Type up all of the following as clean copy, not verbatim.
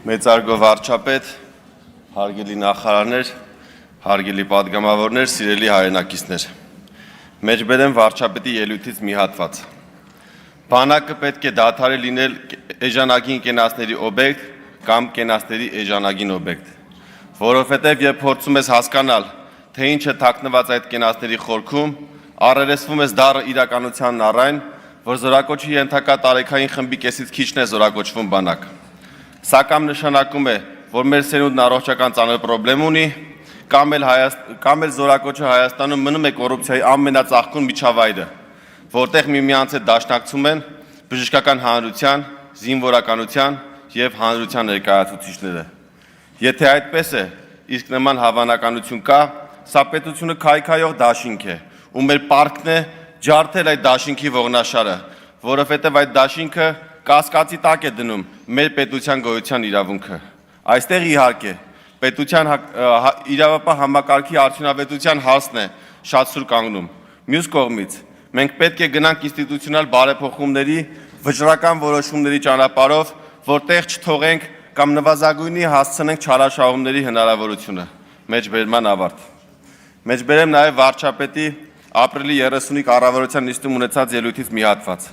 Մեծարգո վարչապետ, հարգելի նախարարներ, հարգելի պատգամավորներ, սիրելի հայրենակիցներ։ Մեջբերեմ վարչապետի ելույթից մի հատված։ Բանակը պետք է դադարի լինել էժանագին կենացների օբյեկտ կամ կենացների էժանագին օբյեկտ, որովհետև երբ փորձում ես հասկանալ, թե ինչ է թաքնված այդ կենացների խորքում, առերեսվում ես դառը իրականությանն առայն, որ զորակոչի ենթակա տարեքային խմբի կեսից քիչն է զորակոչվում բանակ։ Սա կամ նշանակում է, որ մեր սերունդն առողջական ծանր պրոբլեմ ունի, կամ էլ զորակոչը Հայաստանում մնում է կոռուպցիայի ամենածաղկուն միջավայրը, որտեղ միմյանց հետ դաշնակցում են բժշկական հանրության, զինվորականության եւ հանրության ներկայացուցիչները։ Եթե այդպես է, իսկ նման հավանականություն կա, սա պետությունը քայքայող դաշինք է, ու մեր պարտքն է ջարդել այդ դաշինքի ողնաշարը, որովհետև այդ դաշինքը կասկածի տակ է դնում մեր պետության գոյության իրավունքը։ Այստեղ իհարկե պետության իրավապահ համակարգի արդյունավետության հարցն է շատ սուր կանգնում։ Մյուս կողմից մենք պետք է գնանք ինստիտուցիոնալ բարեփոխումների, վճռական որոշումների ճանապարհով, որտեղ չթողենք կամ նվազագույնի հասցնենք չարաշահումների հնարավորությունը։ Մեջբերման ավարտ։ Մեջբերեմ նաև վարչապետի ապրիլի 30-ի կառավարության նիստում ունեցած ելույթից մի հատված։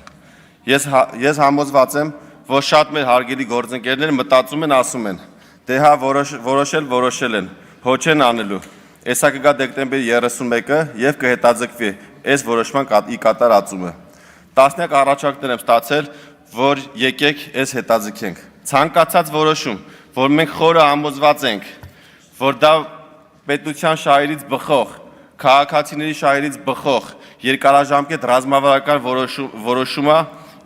Ես համոզված եմ, որ շատ մեր հարգելի գործընկերներ մտածում են, ասում են, դե հա որոշել են, հո չեն անելու։ Էսա կգա դեկտեմբերի 31-ը եւ կհետաձգվի այս որոշման ի կատարածումը։ Տասնյակ առաջարկներ եմ ստացել, որ եկեք այս հետաձգենք։ Ցանկացած որոշում, որ մենք խորը համոզված ենք, որ դա պետության շահերից բխող, քաղաքացիների շահերից բխող, երկարաժամկետ ռազմավարական որոշում է,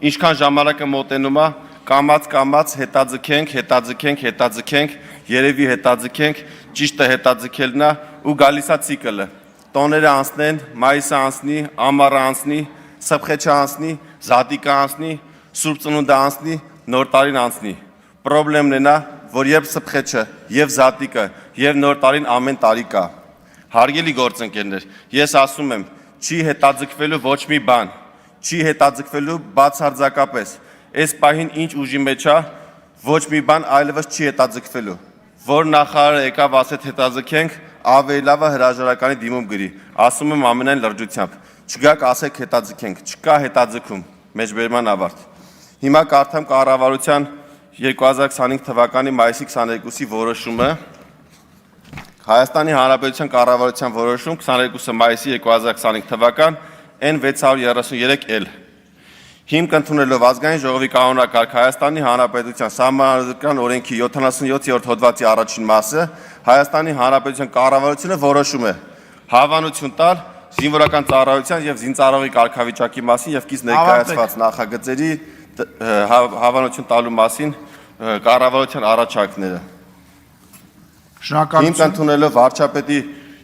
ինչքան ժամանակը մոտենում է, կամաց հետաձգենք, երևի հետաձգենք, ճիշտը հետաձգելն է ու գալիս է ցիկլը։ Տոները անցնեն, մայիսը անցնի, ամառը անցնի, սփխեչը անցնի, զատիկը անցնի, Սուրբ Ծնունդը անցնի, Նոր տարին անցնի։ Պրոբլեմն է նա, որ երբ սփխեչը եւ զատիկը եւ Նոր տարին ամեն տարի կա։ Հարգելի գործընկերներ, ես ասում եմ, չի հետաձգվելու ոչ մի բան, չի հետաձգվելու բացարձակապես։ Այս պահին ինչ ուժի մեջ է, ոչ մի բան այլևս չի հետաձգվելու։ Որ նախարարը եկավ ասեց հետաձգենք, ավելի լավ է հրաժարականի դիմում գրի։ Ասում եմ ամենայն լրջությամբ։ Չգաք ասեք հետաձգենք, չկա հետաձգում։ Մեջբերման ավարտ։ Հիմա կարդամ կառավարության 2025 թվականի մայիսի 22-ի որոշումը։ Հայաստանի Հանրապետության կառավարության որոշում 22 մայիսի 2025 թվական N633L։ Հիմք ընդունելով ազգային ժողովի կանոնակարգ Հայաստանի Հանրապետության Սահմանադրական օրենքի 77-րդ հոդվածի առաջին մասը Հայաստանի Հանրապետության կառավարությունը որոշում է հավանություն տալ զինվորական ծառայության եւ զինծառայողի կարգավիճակի մասին եւ կից ներկայացված նախագծերի հավանություն տալու մասին կառավարության առաջարկները։ Շնորհակալություն։ Հիմք ընդունելով վարչապետի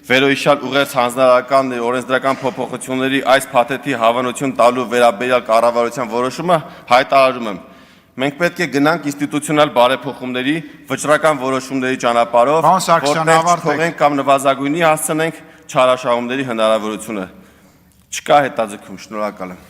վերոհիշյալ ուղերձ հանձնարարական օրենսդրական փոփոխությունների այս փաթեթի հավանություն տալու վերաբերյալ կառավարության որոշումը հայտարարում եմ։ Մենք պետք է գնանք ինստիտուցիոնալ բարեփոխումների, վճռական որոշումների ճանապարհով, որտեղ թողենք կամ նվազագույնի հասցնենք չարաշահումների հնարավորությունը։ Չկա հետաձգում, շնորհակալ եմ։